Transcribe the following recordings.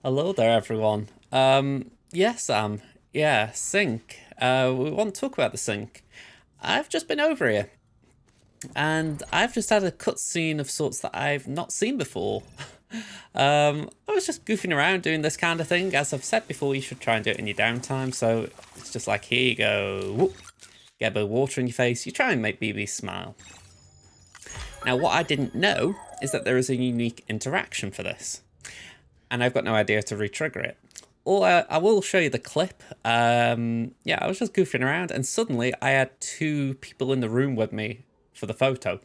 Hello there, everyone. Yeah, Sam. Yeah, sync. We want to talk about the sync. I've just been over here, and I've just had a cutscene of sorts that I've not seen before. I was just goofing around doing this kind of thing. As I've said before, you should try and do it in your downtime. So it's just like, here you go. Whoop. Get a bit of water in your face. You try and make BB smile. Now, what I didn't know is that there is a unique interaction for this, and I've got no idea to re-trigger it. Or I will show you the clip. Yeah, I was just goofing around, and suddenly I had two people in the room with me for the photo.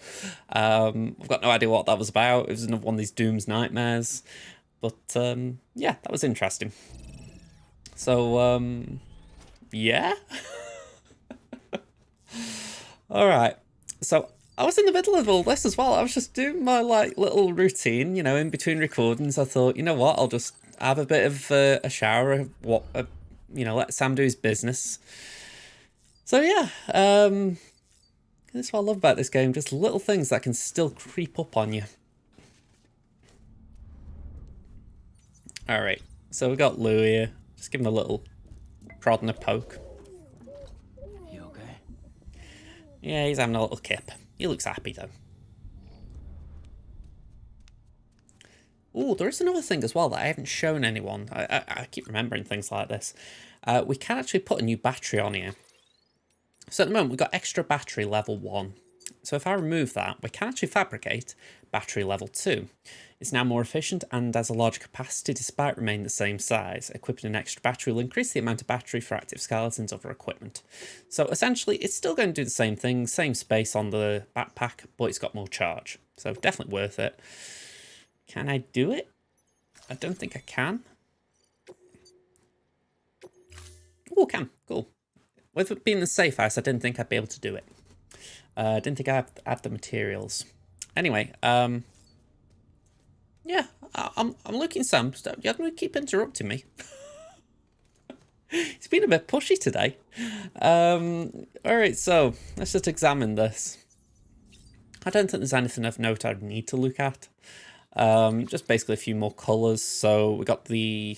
I've got no idea what that was about. It was another one of these Doom's nightmares. But yeah, that was interesting. So yeah. All right. So I was in the middle of all this as well. I was just doing my like little routine, in between recordings. I thought, you know what, I'll just have a bit of a shower. Let Sam do his business. So yeah, that's what I love about this game. Just little things that can still creep up on you. All right. So we got Lou here. Just give him a little prod and a poke. You okay? Yeah, he's having a little kip. He looks happy though. Oh, there is another thing as well that I haven't shown anyone. I keep remembering things like this. We can actually put a new battery on here. So at the moment, we've got extra battery level 1. So if I remove that, we can actually fabricate battery level 2. It's now more efficient and has a larger capacity despite remaining the same size. Equipping an extra battery will increase the amount of battery for active skeletons or other equipment. So essentially, it's still going to do the same thing, same space on the backpack, but it's got more charge. So definitely worth it. Can I do it? I don't think I can. Oh, can. Cool. With it being the safe house, I didn't think I'd be able to do it. I didn't think I had the materials. Anyway, yeah, I'm looking, Sam. You have to keep interrupting me. It's been a bit pushy today. All right, so let's just examine this. I don't think there's anything of note I'd need to look at. Just basically a few more colours. So we got the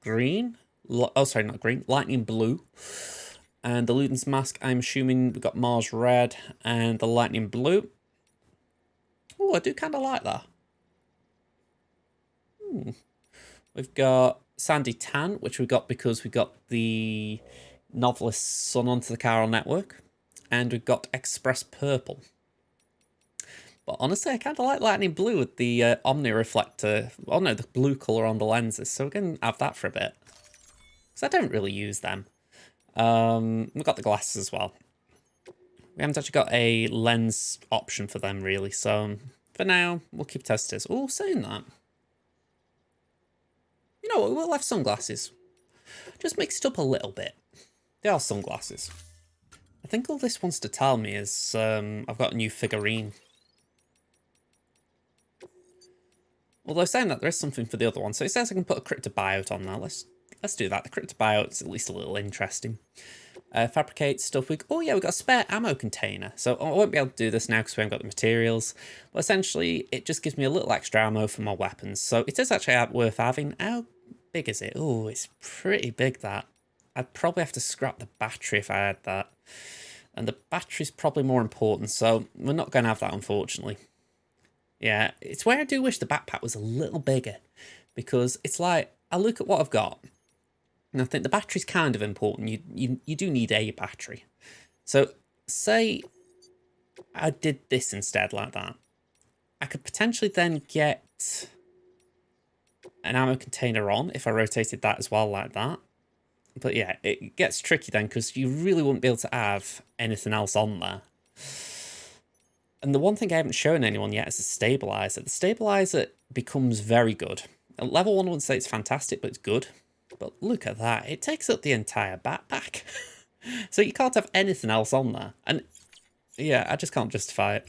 green. Oh, sorry, not green. Lightning blue. And the Luden's mask, I'm assuming we've got Mars red and the lightning blue. Oh, I do kind of like that. We've got Sandy Tan, which we got because we got the novelist's son onto the Chiral network. And we've got Express Purple. But honestly, I kind of like lightning blue with the Omni reflector. Oh no, the blue colour on the lenses. So we're going to have that for a bit. Because I don't really use them. We've got the glasses as well. We haven't actually got a lens option for them, really. So for now, we'll keep testers. Oh, saying that. You know what? We'll have sunglasses. Just mix it up a little bit. They are sunglasses. I think all this wants to tell me is I've got a new figurine. Although saying that, there is something for the other one. So it says I can put a cryptobiote on now. Let's do that. The cryptobiote's at least a little interesting. Fabricate stuff. Oh yeah, we've got a spare ammo container. So I won't be able to do this now because we haven't got the materials. But essentially, it just gives me a little extra ammo for my weapons. So it is actually worth having. How big is it? Oh, it's pretty big, that. I'd probably have to scrap the battery if I had that. And the battery's probably more important. So we're not going to have that, unfortunately. Yeah, it's where I do wish the backpack was a little bigger. Because it's like, I look at what I've got. And I think the battery's kind of important. You do need a battery. So say I did this instead like that. I could potentially then get an ammo container on if I rotated that as well like that. But yeah, it gets tricky then because you really wouldn't be able to have anything else on there. And the one thing I haven't shown anyone yet is the stabilizer. The stabilizer becomes very good. At level 1, I wouldn't say it's fantastic, but it's good. But look at that. It takes up the entire backpack. So you can't have anything else on there. And yeah, I just can't justify it.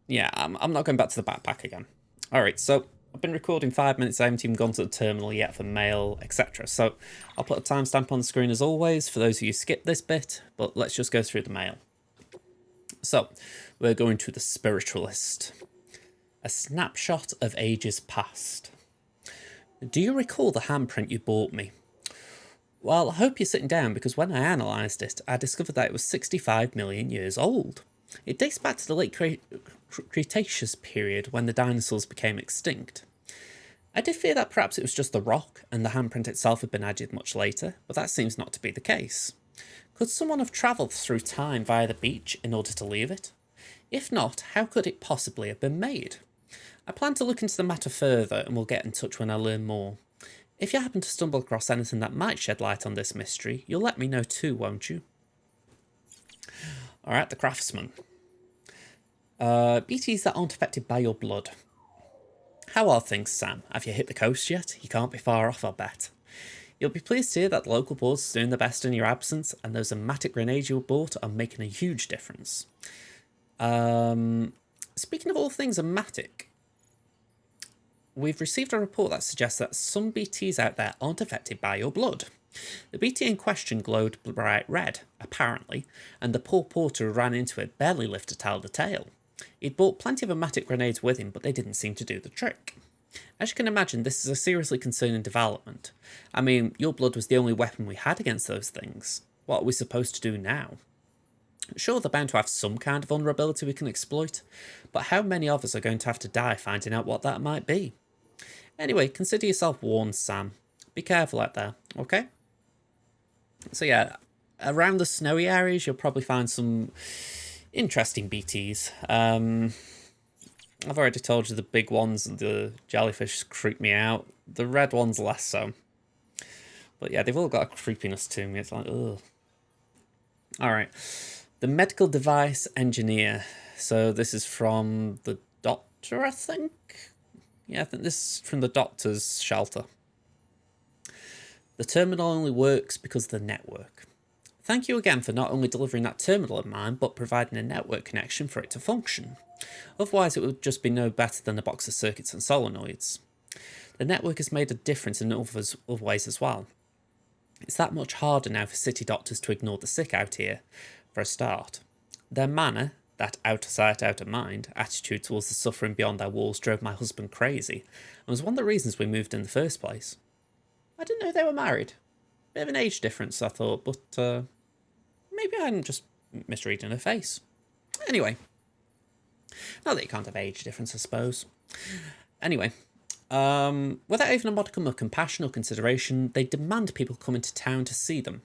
Yeah, I'm not going back to the backpack again. All right, so I've been recording 5 minutes. I haven't even gone to the terminal yet for mail, etc. So I'll put a timestamp on the screen as always for those of you who skipped this bit. But let's just go through the mail. So we're going to the spiritualist. A snapshot of ages past. Do you recall the handprint you bought me? Well, I hope you're sitting down because when I analysed it, I discovered that it was 65 million years old. It dates back to the late Cretaceous period when the dinosaurs became extinct. I did fear that perhaps it was just the rock and the handprint itself had been added much later, but that seems not to be the case. Could someone have travelled through time via the beach in order to leave it? If not, how could it possibly have been made? I plan to look into the matter further and will get in touch when I learn more. If you happen to stumble across anything that might shed light on this mystery, you'll let me know too, won't you? Alright, the craftsman. BTs that aren't affected by your blood. How are things, Sam? Have you hit the coast yet? You can't be far off, I'll bet. You'll be pleased to hear that the local board's doing the best in your absence, and those amatic grenades you bought are making a huge difference. Speaking of all things amatic, we've received a report that suggests that some BTs out there aren't affected by your blood. The BT in question glowed bright red, apparently, and the poor porter who ran into it barely lived to tell the tale. He'd bought plenty of amatic grenades with him, but they didn't seem to do the trick. As you can imagine, this is a seriously concerning development. I mean, your blood was the only weapon we had against those things. What are we supposed to do now? Sure, they're bound to have some kind of vulnerability we can exploit, but how many of us are going to have to die finding out what that might be? Anyway, consider yourself warned, Sam. Be careful out there, okay? So yeah, around the snowy areas, you'll probably find some interesting BTs. I've already told you the big ones and the jellyfish creep me out. The red ones less so. But yeah, they've all got a creepiness to me. It's like, ugh. Alright. The medical device engineer. So this is from the doctor, I think? Yeah, I think this is from the doctor's shelter. The terminal only works because of the network. Thank you again for not only delivering that terminal of mine, but providing a network connection for it to function. Otherwise, it would just be no better than a box of circuits and solenoids. The network has made a difference in other ways as well. It's that much harder now for city doctors to ignore the sick out here, for a start. Their manner, that out of sight, out of mind, attitude towards the suffering beyond their walls drove my husband crazy, and was one of the reasons we moved in the first place. I didn't know they were married. Bit of an age difference, I thought, but maybe I'm just misreading her face. Anyway. Not that you can't have age difference, I suppose. Anyway. Without even a modicum of compassion or consideration, they demand people come into town to see them.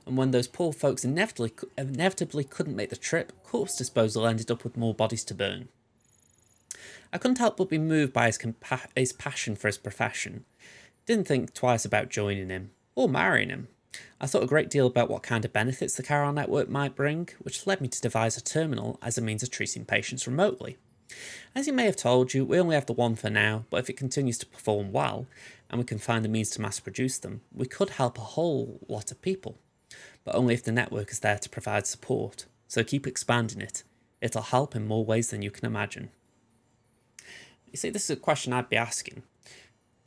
And when those poor folks inevitably couldn't make the trip, corpse disposal ended up with more bodies to burn. I couldn't help but be moved by his passion for his profession. Didn't think twice about joining him, or marrying him. I thought a great deal about what kind of benefits the Carol network might bring, which led me to devise a terminal as a means of treating patients remotely. As he may have told you, we only have the one for now, but if it continues to perform well, and we can find the means to mass produce them, we could help a whole lot of people. But only if the network is there to provide support, so keep expanding it. It'll help in more ways than you can imagine. You see, this is a question I'd be asking.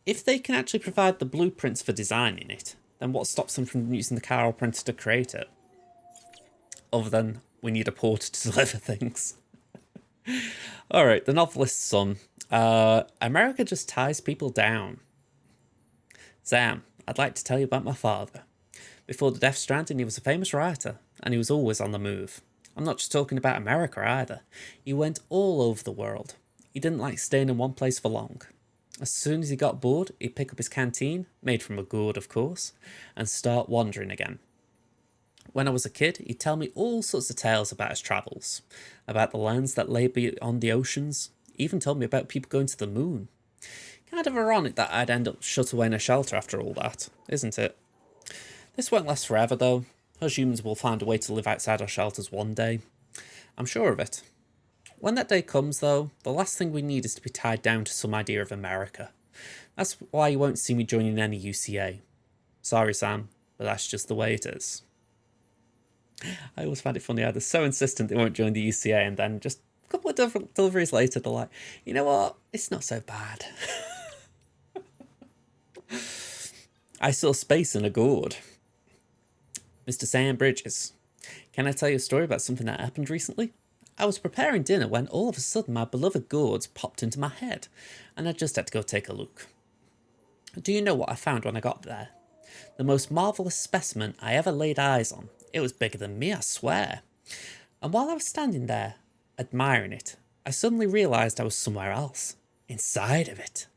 If they can actually provide the blueprints for designing it, then what stops them from using the Carol printer to create it? Other than we need a porter to deliver things. Alright, the novelist's son. America just ties people down. Sam, I'd like to tell you about my father. Before the Death Stranding, he was a famous writer, and he was always on the move. I'm not just talking about America either. He went all over the world. He didn't like staying in one place for long. As soon as he got bored, he'd pick up his canteen, made from a gourd of course, and start wandering again. When I was a kid, he'd tell me all sorts of tales about his travels, about the lands that lay beyond the oceans, even told me about people going to the moon. Kind of ironic that I'd end up shut away in a shelter after all that, isn't it? This won't last forever though. Us humans will find a way to live outside our shelters one day. I'm sure of it. When that day comes though, the last thing we need is to be tied down to some idea of America. That's why you won't see me joining any UCA. Sorry Sam, but that's just the way it is. I always find it funny how they're so insistent they won't join the UCA and then just a couple of different deliveries later they're like, you know what, it's not so bad. I saw space in a gourd. Mr. Sam Bridges, can I tell you a story about something that happened recently? I was preparing dinner when all of a sudden my beloved gourds popped into my head, and I just had to go take a look. Do you know what I found when I got there? The most marvellous specimen I ever laid eyes on. It was bigger than me, I swear. And while I was standing there, admiring it, I suddenly realised I was somewhere else, inside of it.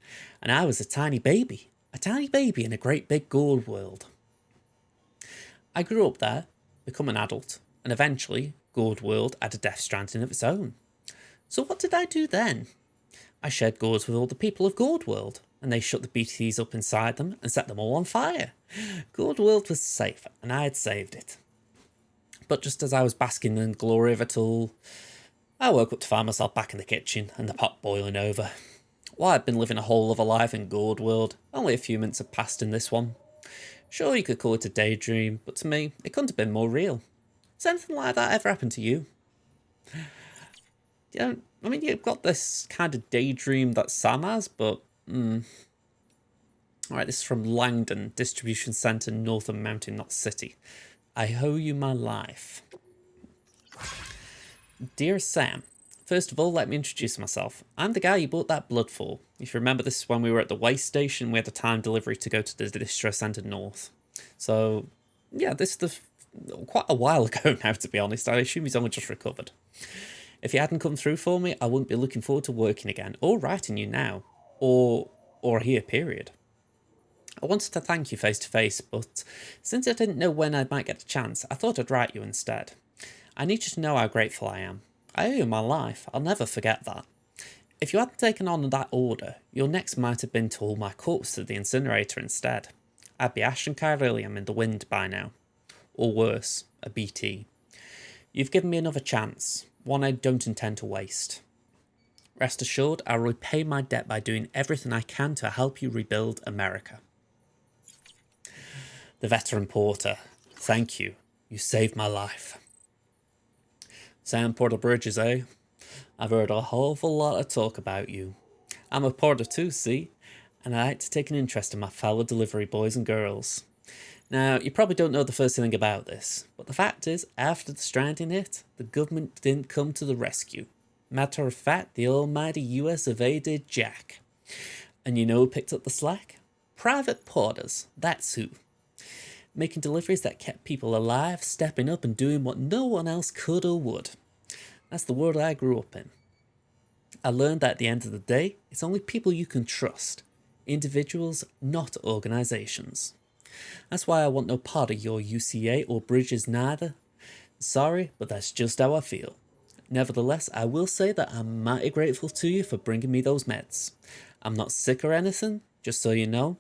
And I was a tiny baby in a great big gourd world. I grew up there, become an adult, and eventually, Gourd World had a Death Stranding of its own. So what did I do then? I shared gourds with all the people of Gourd World, and they shut the BTs up inside them and set them all on fire. Gourd World was safe, and I had saved it. But just as I was basking in the glory of it all, I woke up to find myself back in the kitchen and the pot boiling over. While I'd been living a whole other life in Gourd World, only a few minutes had passed in this one. Sure, you could call it a daydream, but to me, it couldn't have been more real. Has anything like that ever happened to you? Yeah, I mean, you've got this kind of daydream that Sam has, but... Alright, this is from Langdon Distribution Centre, Northern Mountain, not City. I owe you my life. Dear Sam, first of all, let me introduce myself. I'm the guy you bought that blood for. If you remember, this is when we were at the waste station. We had a time delivery to go to the Distro Centre North. So, yeah, this is quite a while ago now, to be honest. I assume he's only just recovered. If you hadn't come through for me, I wouldn't be looking forward to working again, or writing you now, or here, period. I wanted to thank you face to face, but since I didn't know when I might get a chance, I thought I'd write you instead. I need you to know how grateful I am. I owe you my life, I'll never forget that. If you hadn't taken on that order, your next might have been to haul my corpse to the incinerator instead. I'd be ash and chiralium in the wind by now. Or worse, a BT. You've given me another chance, one I don't intend to waste. Rest assured, I'll repay my debt by doing everything I can to help you rebuild America. The Veteran Porter, thank you. You saved my life. Sam Porter Bridges, eh? I've heard a whole lot of talk about you. I'm a porter too, see? And I like to take an interest in my fellow delivery boys and girls. Now, you probably don't know the first thing about this, but the fact is, after the Stranding hit, the government didn't come to the rescue. Matter of fact, the almighty US of A did jack. And you know who picked up the slack? Private porters, that's who. Making deliveries that kept people alive, stepping up and doing what no one else could or would. That's the world I grew up in. I learned that at the end of the day, it's only people you can trust. Individuals, not organisations. That's why I want no part of your UCA or Bridges neither. Sorry, but that's just how I feel. Nevertheless, I will say that I'm mighty grateful to you for bringing me those meds. I'm not sick or anything, just so you know.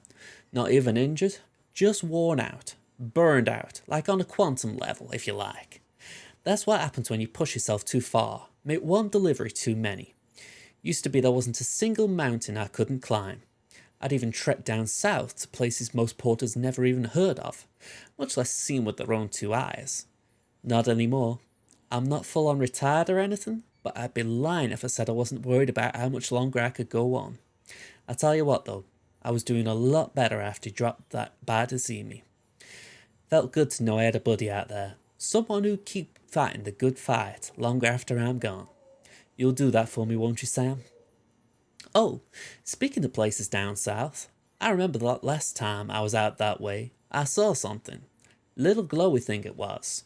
Not even injured, just worn out. Burned out, like on a quantum level, if you like. That's what happens when you push yourself too far. Make one delivery too many. Used to be there wasn't a single mountain I couldn't climb. I'd even trek down south to places most porters never even heard of, much less seen with their own two eyes. Not anymore. I'm not full on retired or anything, but I'd be lying if I said I wasn't worried about how much longer I could go on. I tell you what though, I was doing a lot better after he dropped that bad to see me. Felt good to know I had a buddy out there, someone who'd keep fighting the good fight longer after I'm gone. You'll do that for me, won't you, Sam? Oh, speaking of places down south, I remember that last time I was out that way, I saw something. Little glowy thing it was.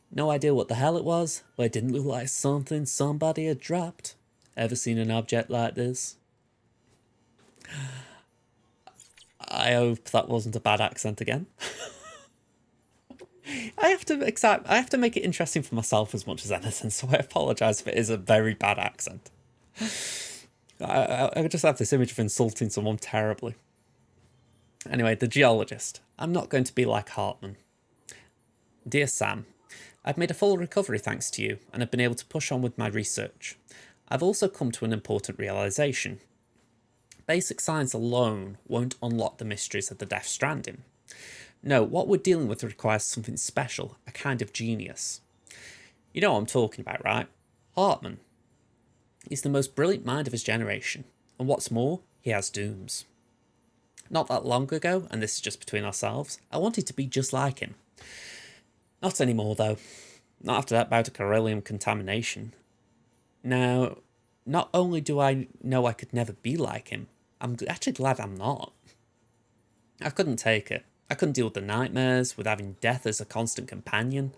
No idea what the hell it was, but it didn't look like something somebody had dropped. Ever seen an object like this? I hope that wasn't a bad accent again. I have to make it interesting for myself as much as anything, so I apologise if it is a very bad accent. I just have this image of insulting someone terribly. Anyway, the geologist. I'm not going to be like Hartman. Dear Sam, I've made a full recovery thanks to you, and have been able to push on with my research. I've also come to an important realisation. Basic science alone won't unlock the mysteries of the Death Stranding. No, what we're dealing with requires something special, a kind of genius. You know what I'm talking about, right? Hartman. He's the most brilliant mind of his generation, and what's more, he has dooms. Not that long ago, and this is just between ourselves, I wanted to be just like him. Not anymore though. Not after that bout of beryllium contamination. Now, not only do I know I could never be like him, I'm actually glad I'm not. I couldn't take it. I couldn't deal with the nightmares, with having death as a constant companion.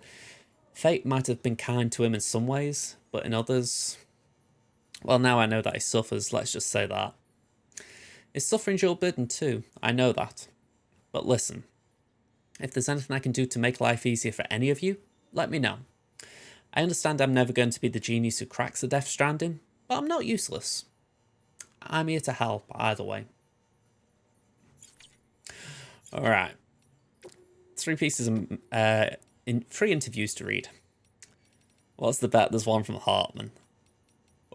Fate might have been kind to him in some ways, but in others... Well, now I know that he suffers, let's just say that. His suffering's your burden too, I know that. But listen, if there's anything I can do to make life easier for any of you, let me know. I understand I'm never going to be the genius who cracks the Death Stranding, but I'm not useless. I'm here to help either way. Alright. 3 pieces of... in 3 interviews to read. What's the bet? There's one from Hartman.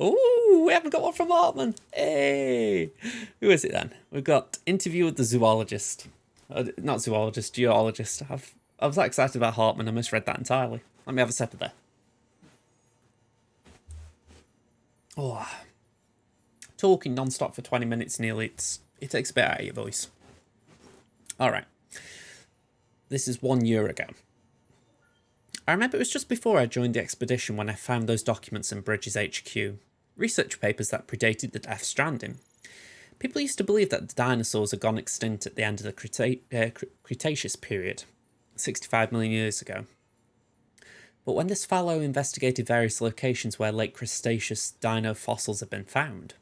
Ooh, we haven't got one from Hartman. Hey! Who is it then? We've got interview with the zoologist. Not zoologist, geologist. I was that excited about Hartman, I misread that entirely. Let me have a sip of that. Oh. Talking non-stop for 20 minutes nearly, it takes a bit out of your voice. Alright. This is 1 year ago. I remember it was just before I joined the expedition when I found those documents in Bridges HQ. Research papers that predated the Death Stranding. People used to believe that the dinosaurs had gone extinct at the end of the Cretaceous period, 65 million years ago. But when this fellow investigated various locations where late Cretaceous dino fossils had been found,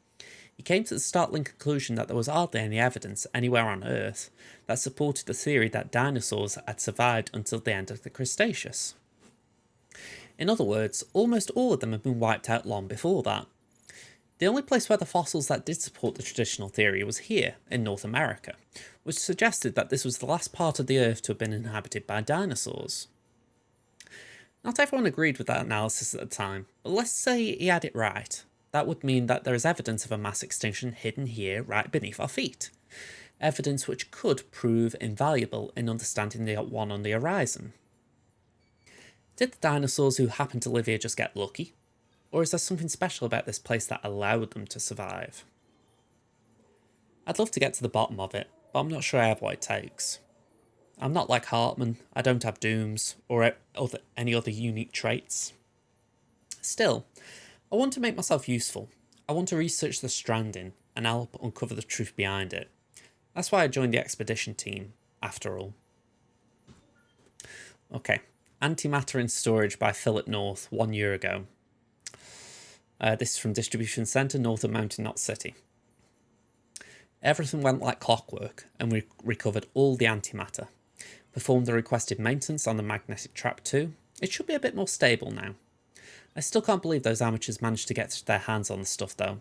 he came to the startling conclusion that there was hardly any evidence anywhere on Earth that supported the theory that dinosaurs had survived until the end of the Cretaceous. In other words, almost all of them had been wiped out long before that. The only place where the fossils that did support the traditional theory was here, in North America, which suggested that this was the last part of the Earth to have been inhabited by dinosaurs. Not everyone agreed with that analysis at the time, but let's say he had it right. That would mean that there is evidence of a mass extinction hidden here right beneath our feet. Evidence which could prove invaluable in understanding the one on the horizon. Did the dinosaurs who happen to live here just get lucky? Or is there something special about this place that allowed them to survive? I'd love to get to the bottom of it, but I'm not sure I have what it takes. I'm not like Hartman, I don't have dooms, or any other unique traits. Still, I want to make myself useful. I want to research the Stranding and help uncover the truth behind it. That's why I joined the expedition team, after all. Okay, Antimatter in Storage by Philip North, 1 year ago. This is from Distribution Centre, north of Mountain Knot City. Everything went like clockwork, and we recovered all the antimatter. Performed the requested maintenance on the magnetic trap too. It should be a bit more stable now. I still can't believe those amateurs managed to get their hands on the stuff though.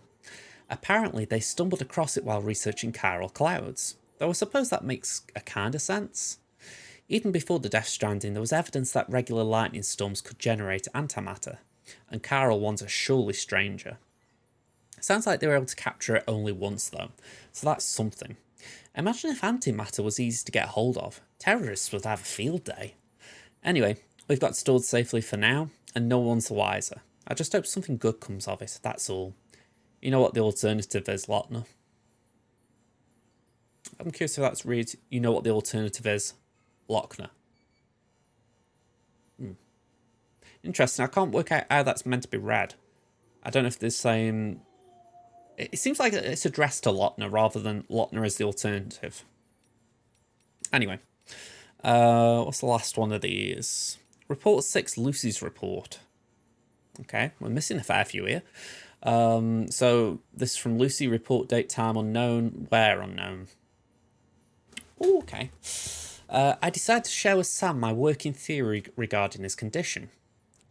Apparently they stumbled across it while researching chiral clouds, though I suppose that makes a kind of sense. Even before the Death Stranding, there was evidence that regular lightning storms could generate antimatter, and chiral ones are surely stranger. Sounds like they were able to capture it only once though, so that's something. Imagine if antimatter was easy to get hold of. Terrorists would have a field day. Anyway, we've got it stored safely for now, and no one's the wiser. I just hope something good comes of it, that's all. You know what the alternative is, Lochner? I'm curious if that's read, you know what the alternative is, Lochner. Interesting, I can't work out how that's meant to be read. I don't know if there's saying... It seems like it's addressed to Lochner rather than Lochner as the alternative. Anyway, what's the last one of these? Report 6, Lucy's report. Okay, we're missing a fair few here. So this is from Lucy, report date, time unknown, where unknown. Ooh, okay. I decided to share with Sam my working theory regarding his condition.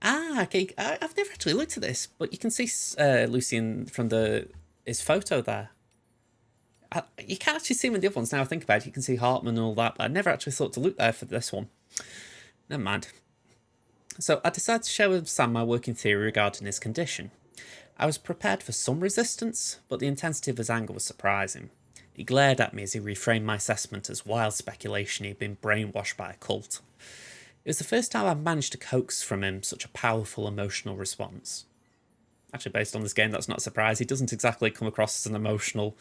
Ah, okay. I've never actually looked at this, but you can see Lucy from his photo there. You can't actually see him in the other ones now I think about it. You can see Hartman and all that, but I never actually thought to look there for this one. Never mind. So I decided to share with Sam my working theory regarding his condition. I was prepared for some resistance, but the intensity of his anger was surprising. He glared at me as he reframed my assessment as wild speculation he had been brainwashed by a cult. It was the first time I'd managed to coax from him such a powerful emotional response. Actually, based on this game, that's not a surprise. He doesn't exactly come across as an emotional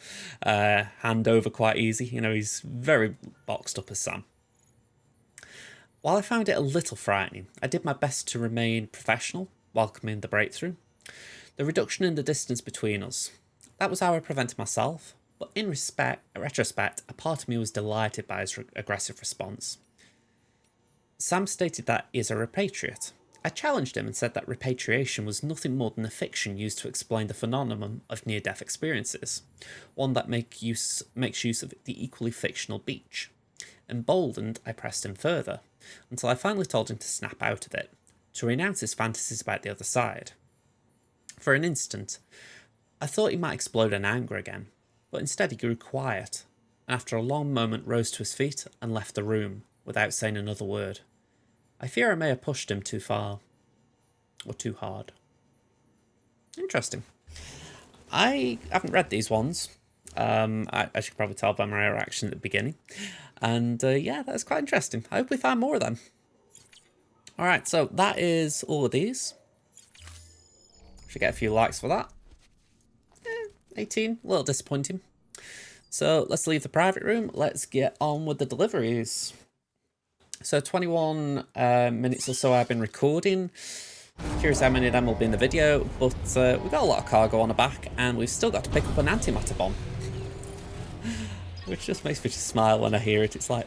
handover quite easy. You know, he's very boxed up as Sam. While I found it a little frightening, I did my best to remain professional, welcoming the breakthrough. The reduction in the distance between us. That was how I prevented myself, but in retrospect, a part of me was delighted by his aggressive response. Sam stated that he is a repatriate. I challenged him and said that repatriation was nothing more than a fiction used to explain the phenomenon of near-death experiences, one that makes use of the equally fictional beach. Emboldened, I pressed him further, until I finally told him to snap out of it, to renounce his fantasies about the other side. For an instant, I thought he might explode in anger again, but instead he grew quiet, and after a long moment rose to his feet and left the room, without saying another word. I fear I may have pushed him too far. Or too hard. Interesting. I haven't read these ones. As you can probably tell by my reaction at the beginning. And yeah, that's quite interesting. I hope we find more of them. Alright, so that is all of these. Should get a few likes for that. 18, a little disappointing. So let's leave the private room. Let's get on with the deliveries. So 21 minutes or so I've been recording. Curious how many of them will be in the video, but we've got a lot of cargo on the back, and we've still got to pick up an antimatter bomb. Which just makes me just smile when I hear it. It's like,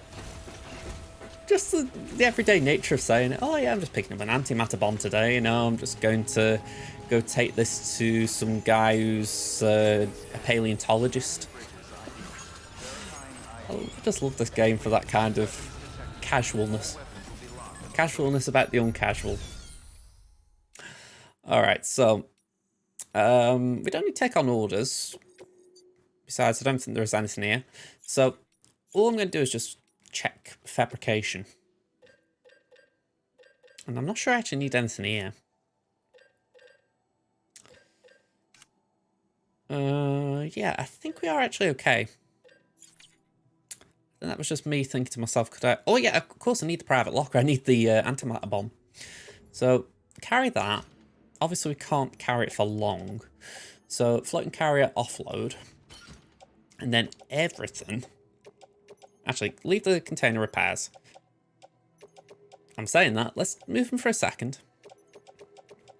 just the everyday nature of saying, oh yeah, I'm just picking up an antimatter bomb today, you know, I'm just going to go take this to some guy who's a paleontologist. I just love this game for that kind of casualness. Casualness about the uncasual. Alright, so we don't need to take on orders. Besides, I don't think there is anything here. So all I'm going to do is just check fabrication. And I'm not sure I actually need anything here. Yeah, I think we are actually okay. And that was just me thinking to myself, could I... Oh yeah, of course I need the private locker. I need the antimatter bomb. So, carry that. Obviously we can't carry it for long. So, floating carrier offload. And then everything... Actually, leave the container repairs. I'm saying that. Let's move them for a second.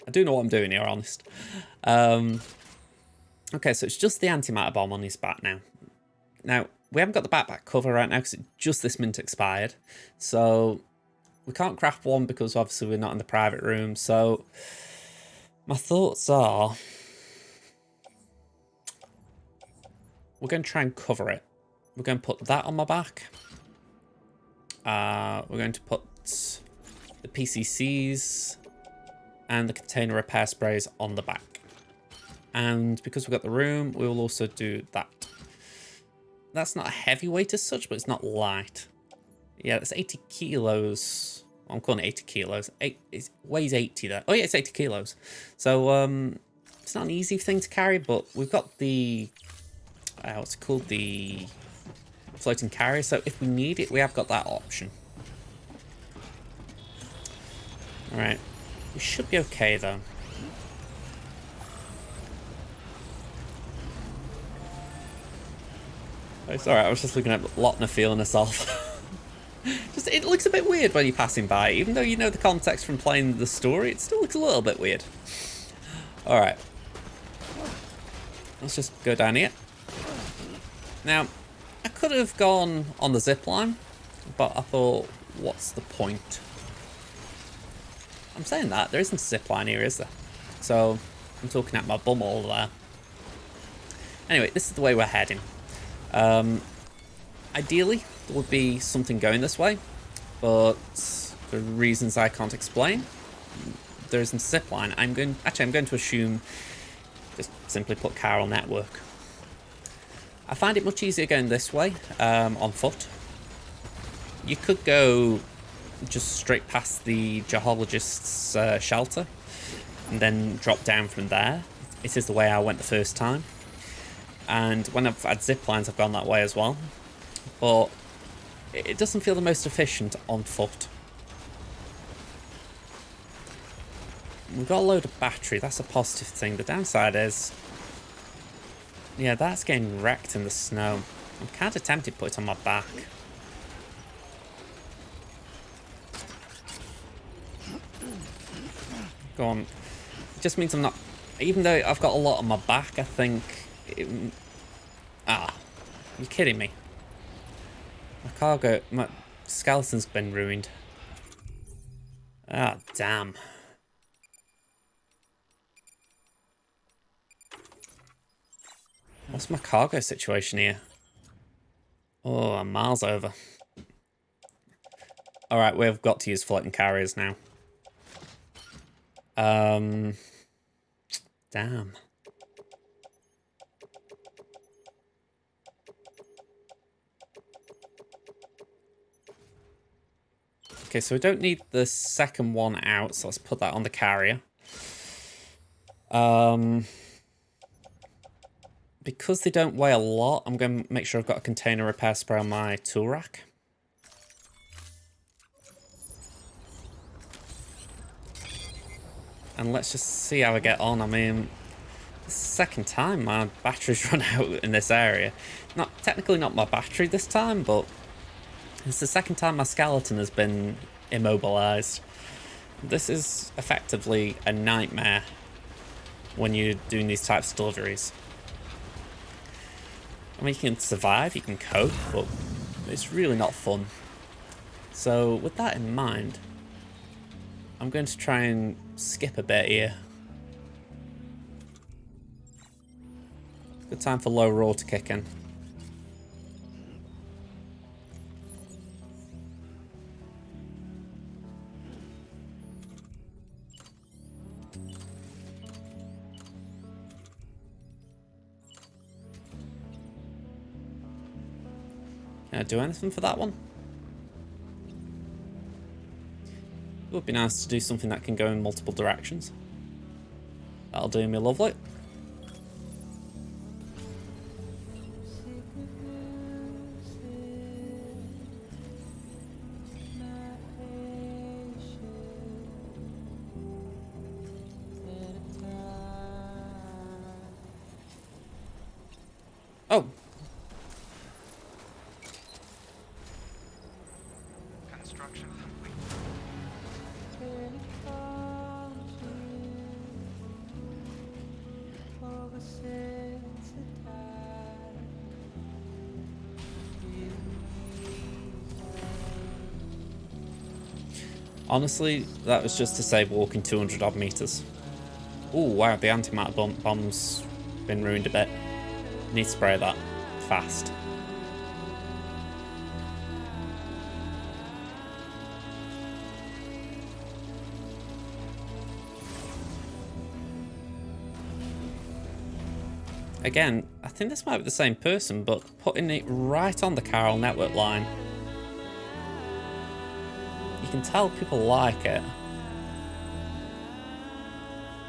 I do know what I'm doing here, honest. Okay, so it's just the antimatter bomb on his back now. Now, we haven't got the backpack cover right now because it just this minute expired. So we can't craft one because obviously we're not in the private room. So my thoughts are we're going to try and cover it. We're going to put that on my back. We're going to put the PCCs and the container repair sprays on the back. And because we've got the room, we will also do that. That's not a heavy weight as such, but it's not light. Yeah, it's 80 kilos. I'm calling it 80 kilos. It weighs 80 there. Oh yeah, it's 80 kilos. So it's not an easy thing to carry, but we've got the what's it called, the floating carrier. So if we need it, we have got that option. All right, we should be okay though. It's alright, I was just looking at Lochner feeling herself. Just, it looks a bit weird when you're passing by. Even though you know the context from playing the story, it still looks a little bit weird. Alright. Let's just go down here. Now, I could have gone on the zipline, but I thought, what's the point? I'm saying that, there isn't a zipline here, is there? So, I'm talking at my bum all there. Anyway, this is the way we're heading. Ideally, there would be something going this way, but for reasons I can't explain, there isn't a zip line. I'm going to assume just simply put Carol network. I find it much easier going this way, on foot. You could go just straight past the geologist's shelter and then drop down from there. It is the way I went the first time. And when I've had zip lines, I've gone that way as well. But it doesn't feel the most efficient on foot. We've got a load of battery. That's a positive thing. The downside is, yeah, that's getting wrecked in the snow. I'm kind of tempted to put it on my back. Go on. It just means I'm not Even though I've got a lot on my back, I think... you're kidding me. My cargo... My skeleton's been ruined. Ah, damn. What's my cargo situation here? Oh, I'm miles over. Alright, we've got to use floating carriers now. Damn. Okay, so we don't need the second one out, so let's put that on the carrier. Because they don't weigh a lot, I'm going to make sure I've got a container repair spray on my tool rack. And let's just see how I get on. I mean, this is the second time my battery's run out in this area. Technically not my battery this time, but it's the second time my skeleton has been immobilized. This is effectively a nightmare when you're doing these types of deliveries. I mean, you can survive, you can cope, but it's really not fun. So with that in mind, I'm going to try and skip a bit here. Good time for low roll to kick in. Can I do anything for that one? It would be nice to do something that can go in multiple directions. That'll do me lovely. Oh. Construction complete. Honestly, that was just to save walking 200 odd meters. Oh wow, the antimatter bomb's been ruined a bit. Need to spray that fast. Again, I think this might be the same person, but putting it right on the Carol network line. You can tell people like it.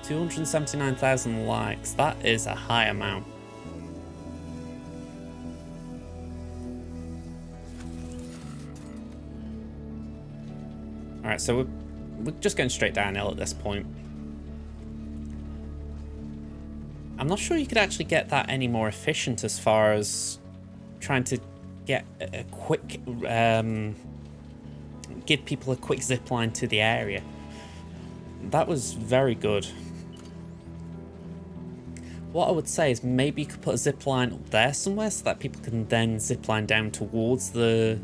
279,000 likes, that is a high amount. Alright, so we're just going straight downhill at this point. I'm not sure you could actually get that any more efficient as far as trying to get a quick, give people a quick zip line to the area. That was very good. What I would say is maybe you could put a zip line up there somewhere so that people can then zip line down towards the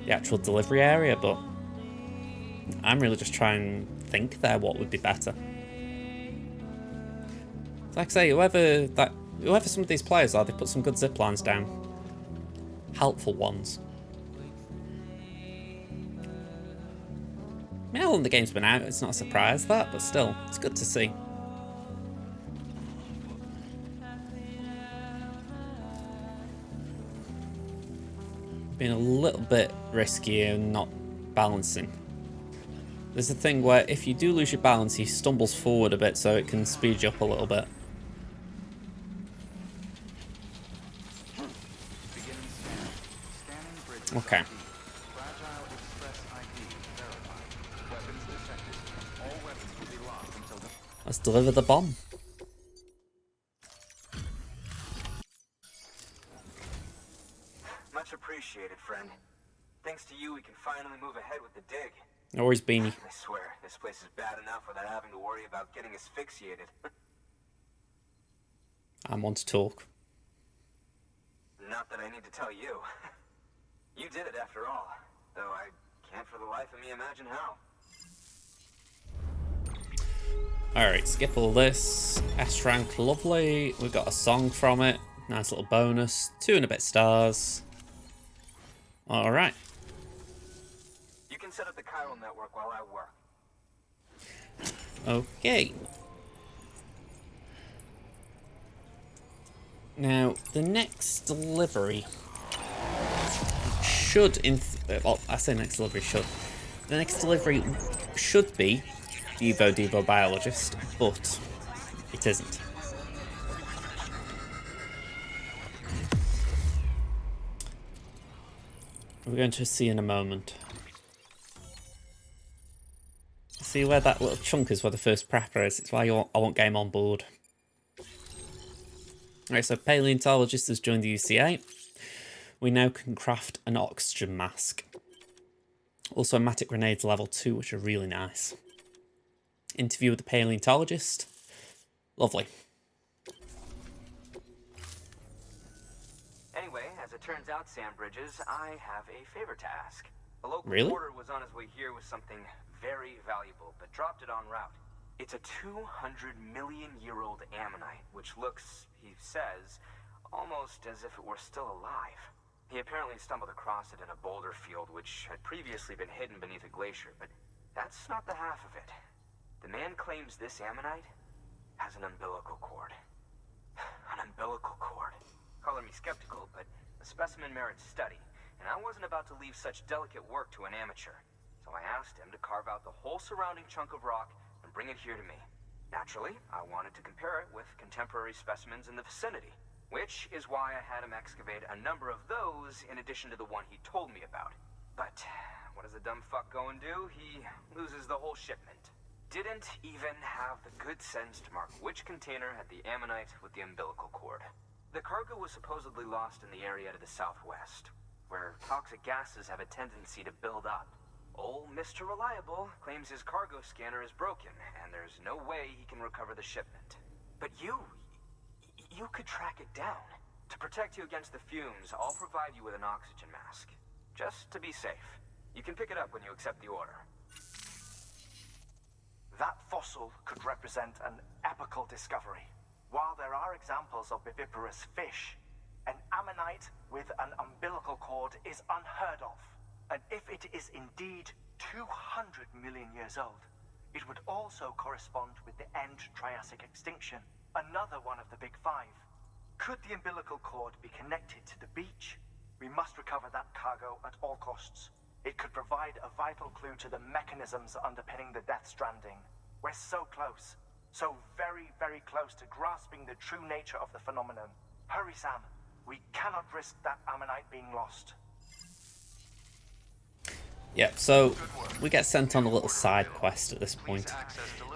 actual delivery area, but I'm really just trying to think there what would be better. Like I say, whoever some of these players are, they put some good zip lines down. Helpful ones. I mean, how long the game's been out, it's not a surprise that, but still, it's good to see. Being a little bit risky and not balancing. There's a thing where if you do lose your balance, he stumbles forward a bit so it can speed you up a little bit. Okay. Let's deliver the bomb. Much appreciated, friend. Thanks to you, we can finally move ahead with the dig. Always beanie. I swear, this place is bad enough without having to worry about getting asphyxiated. I'm one to talk. Not that I need to tell you. You did it after all, though I can't for the life of me imagine how. Alright, skip all this. S rank, lovely. We've got a song from it. Nice little bonus. 2 and a bit stars. Alright. You can set up the chiral network while I work. Okay. Now, the next delivery should, well, I say next delivery should. The next delivery should be Devo Biologist, but it isn't. We're going to see in a moment. See where that little chunk is, where the first prepper is. It's why I won't get him on board. Alright, so Paleontologist has joined the UCA. We now can craft an oxygen mask. Also, matic grenades level 2, which are really nice. Interview with the Paleontologist. Lovely. Anyway, as it turns out, Sam Bridges, I have a favor to ask. A local Really? porter was on his way here with something very valuable, but dropped it en route. It's a 200-million-year-old ammonite, which looks, he says, almost as if it were still alive. He apparently stumbled across it in a boulder field, which had previously been hidden beneath a glacier, but that's not the half of it. The man claims this ammonite has an umbilical cord. An umbilical cord. Color me skeptical, but the specimen merits study, and I wasn't about to leave such delicate work to an amateur. So I asked him to carve out the whole surrounding chunk of rock and bring it here to me. Naturally, I wanted to compare it with contemporary specimens in the vicinity, which is why I had him excavate a number of those in addition to the one he told me about. But what does the dumb fuck go and do? He loses the whole shipment. Didn't even have the good sense to mark which container had the ammonite with the umbilical cord. The cargo was supposedly lost in the area to the southwest, where toxic gases have a tendency to build up. Old Mr. Reliable claims his cargo scanner is broken, and there's no way he can recover the shipment. But you could track it down. To protect you against the fumes, I'll provide you with an oxygen mask. Just to be safe. You can pick it up when you accept the order. That fossil could represent an epochal discovery. While there are examples of viviparous fish, an ammonite with an umbilical cord is unheard of. And if it is indeed 200 million years old, it would also correspond with the end Triassic extinction, another one of the big five. Could the umbilical cord be connected to the beach? We must recover that cargo at all costs. It could provide a vital clue to the mechanisms underpinning the Death Stranding. We're so close. So very, very close to grasping the true nature of the phenomenon. Hurry, Sam. We cannot risk that ammonite being lost. Yeah, so we get sent on a little side quest at this point.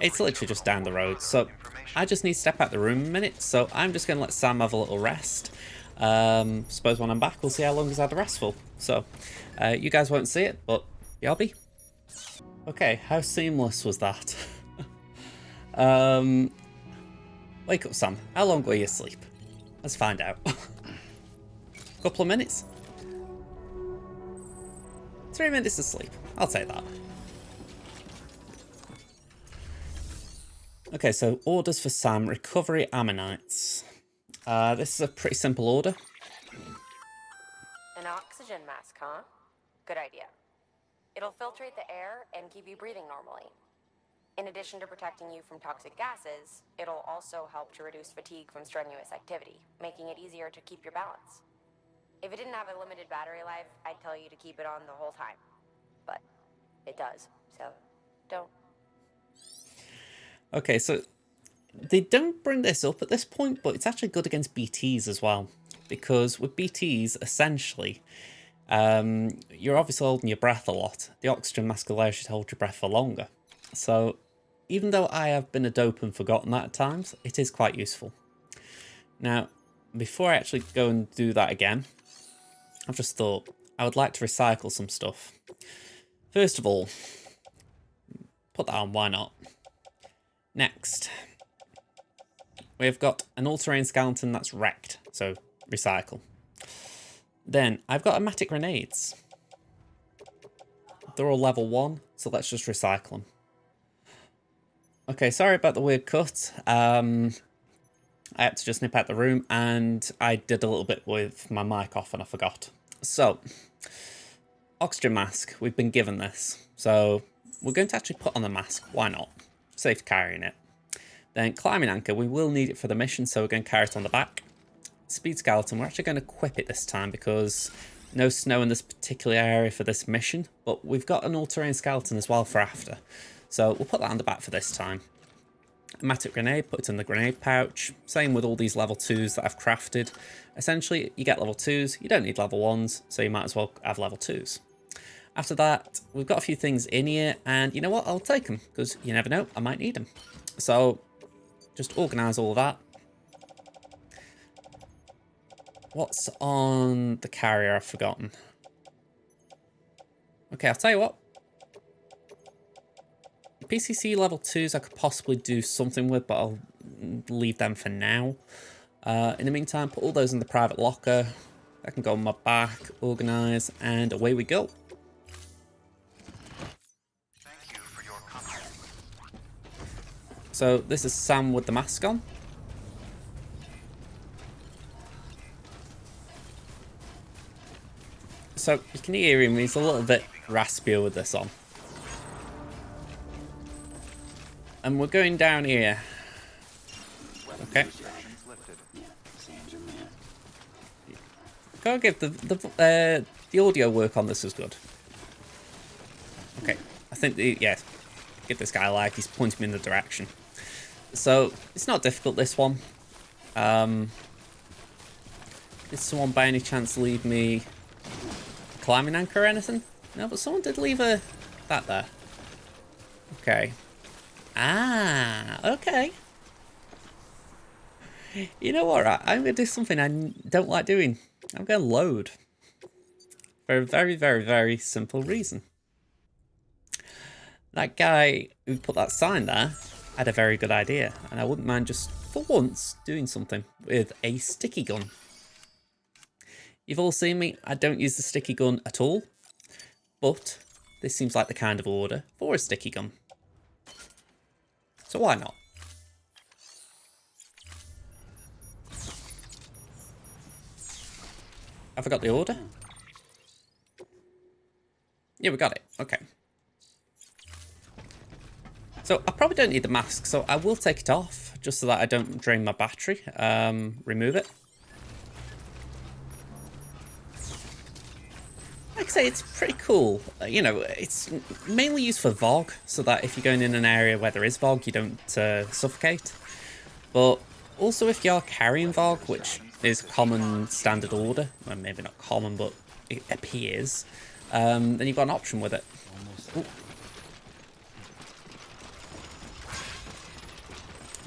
It's literally just down the road, so I just need to step out the room a minute, so I'm just going to let Sam have a little rest. Suppose when I'm back, we'll see how long he's had a rest for. So, you guys won't see it, but y'all be. Okay, how seamless was that? Wake up, Sam. How long were you asleep? Let's find out. Couple of minutes? 3 minutes of sleep. I'll take that. Okay, so orders for Sam. Recovery ammonites. This is a pretty simple order. An oxygen mask, huh? Good idea. It'll filtrate the air and keep you breathing normally. In addition to protecting you from toxic gases, it'll also help to reduce fatigue from strenuous activity, making it easier to keep your balance. If it didn't have a limited battery life, I'd tell you to keep it on the whole time. But it does, so don't. Okay, so they don't bring this up at this point, but it's actually good against BTs as well. Because with BTs, essentially, you're obviously holding your breath a lot. The oxygen mask allows you to hold your breath for longer. So even though I have been a dope and forgotten that at times, it is quite useful. Now, before I actually go and do that again, I've just thought I would like to recycle some stuff. First of all, put that on, why not? Next, we've got an all-terrain skeleton that's wrecked, so recycle. Then I've got automatic grenades. They're all level 1, so let's just recycle them. Okay, sorry about the weird cut. I had to just nip out the room, and I did a little bit with my mic off and I forgot. So, oxygen mask, we've been given this. So, we're going to actually put on the mask. Why not? Safe carrying it. Then climbing anchor, we will need it for the mission, so we're going to carry it on the back. Speed skeleton, we're actually going to equip it this time because no snow in this particular area for this mission, but we've got an all-terrain skeleton as well for after. So we'll put that on the back for this time. Automatic grenade, put it in the grenade pouch. Same with all these level 2s that I've crafted. Essentially, you get level 2s, you don't need level 1s, so you might as well have level 2s. After that, we've got a few things in here, and you know what? I'll take them, because you never know, I might need them. So, just organise all of that. What's on the carrier? I've forgotten. Okay, I'll tell you what. PCC level 2s I could possibly do something with, but I'll leave them for now. In the meantime, put all those in the private locker. I can go on my back, organise, and away we go. Thank you for your comment. So this is Sam with the mask on. So you can hear him, he's a little bit raspier with this on. And we're going down here. Okay. Gotta give the audio work on this is good. Okay, I think yeah, give this guy a like, he's pointing me in the direction. So it's not difficult, this one. Did someone by any chance leave me climbing anchor or anything? No, but someone did leave that there. Okay. Ah, okay. You know what, I'm going to do something I don't like doing. I'm going to load. For a very, very, very simple reason. That guy who put that sign there had a very good idea, and I wouldn't mind just, for once, doing something with a sticky gun. You've all seen me, I don't use the sticky gun at all, but this seems like the kind of order for a sticky gun. So why not? Have I got the order? Yeah, we got it. Okay. So I probably don't need the mask, so I will take it off just so that I don't drain my battery. Remove it. Like I say, it's pretty cool. You know, it's mainly used for VOG, so that if you're going in an area where there is VOG, you don't suffocate. But also if you're carrying VOG, which is common standard order, well, maybe not common, but it appears, then you've got an option with it.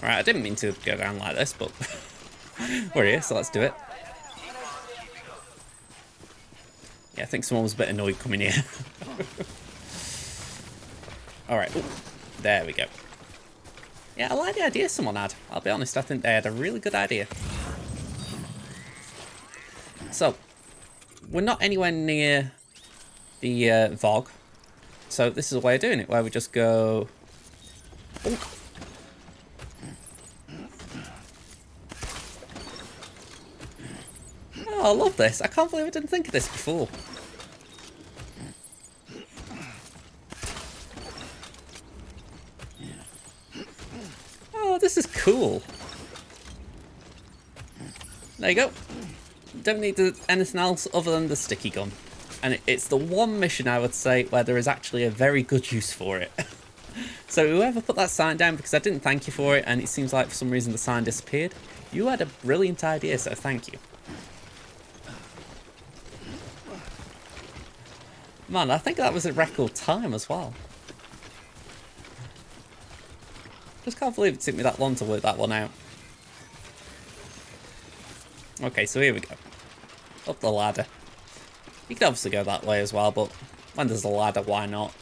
Alright, I didn't mean to go down like this, but we're here, so let's do it. Yeah, I think someone was a bit annoyed coming here. Alright, there we go. Yeah, I like the idea someone had. I'll be honest, I think they had a really good idea. So, we're not anywhere near the VOG. So this is a way of doing it, where we just go... Oh. Oh, I love this. I can't believe I didn't think of this before. Oh, this is cool. There you go. Don't need anything else other than the sticky gun. And it's the one mission, I would say, where there is actually a very good use for it. So whoever put that sign down, because I didn't thank you for it, and it seems like for some reason the sign disappeared, you had a brilliant idea, so thank you. Man, I think that was a record time as well. Just can't believe it took me that long to work that one out. Okay, so here we go. Up the ladder. You can obviously go that way as well, but when there's a ladder, why not?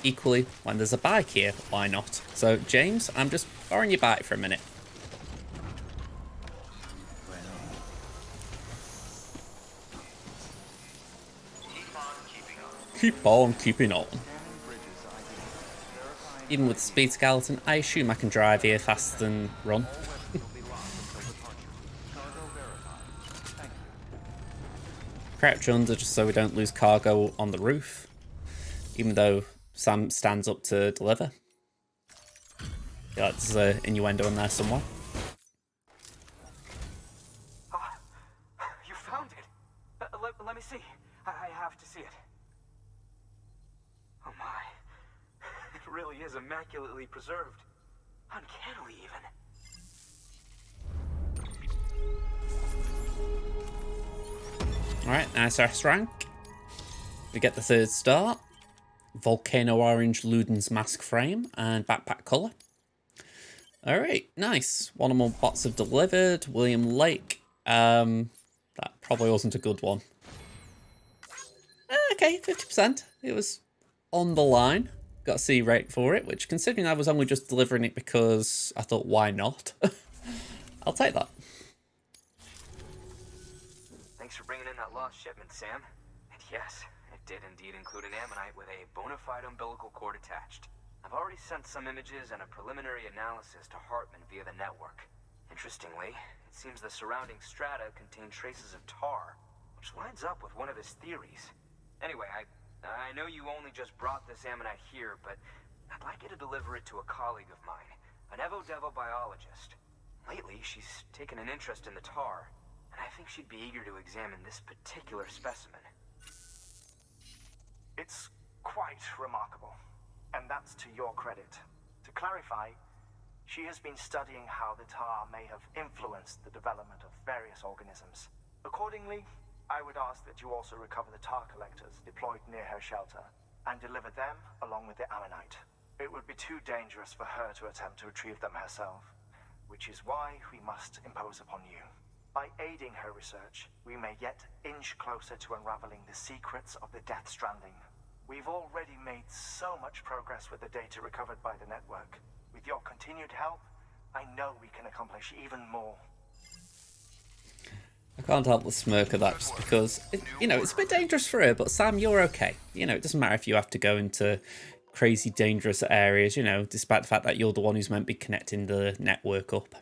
Equally, when there's a bike here, why not? So, James, I'm just borrowing your bike for a minute. Keep on keeping on. Even with the speed skeleton, I assume I can drive here faster than run. Crouch under just so we don't lose cargo on the roof. Even though Sam stands up to deliver. Yeah, there's an innuendo in there somewhere. You found it. Let me see. I have to see it. Oh my. It really is immaculately preserved. Uncannily even. Alright, nice S rank. We get the 3rd star. Volcano Orange Luden's mask frame and backpack colour. Alright, nice. One or more bots have delivered. William Lake. That probably wasn't a good one. Okay, 50%. It was on the line. Got a C rate for it, which considering I was only just delivering it because I thought, why not? I'll take that. Thanks for bringing in that lost shipment, Sam. And yes, it did indeed include an ammonite with a bona fide umbilical cord attached. I've already sent some images and a preliminary analysis to Hartman via the network. Interestingly, it seems the surrounding strata contain traces of tar, which lines up with one of his theories. Anyway, I know you only just brought this ammonite here, but I'd like you to deliver it to a colleague of mine, an Evo-Devo biologist. Lately, she's taken an interest in the tar, and I think she'd be eager to examine this particular specimen. It's quite remarkable, and that's to your credit. To clarify, she has been studying how the tar may have influenced the development of various organisms. Accordingly, I would ask that you also recover the tar collectors deployed near her shelter and deliver them along with the ammonite. It would be too dangerous for her to attempt to retrieve them herself, which is why we must impose upon you. By aiding her research, we may yet inch closer to unraveling the secrets of the Death Stranding. We've already made so much progress with the data recovered by the network. With your continued help, I know we can accomplish even more. I can't help the smirk of that just because, it's a bit dangerous for her, but Sam, you're okay. It doesn't matter if you have to go into crazy dangerous areas, despite the fact that you're the one who's meant to be connecting the network up.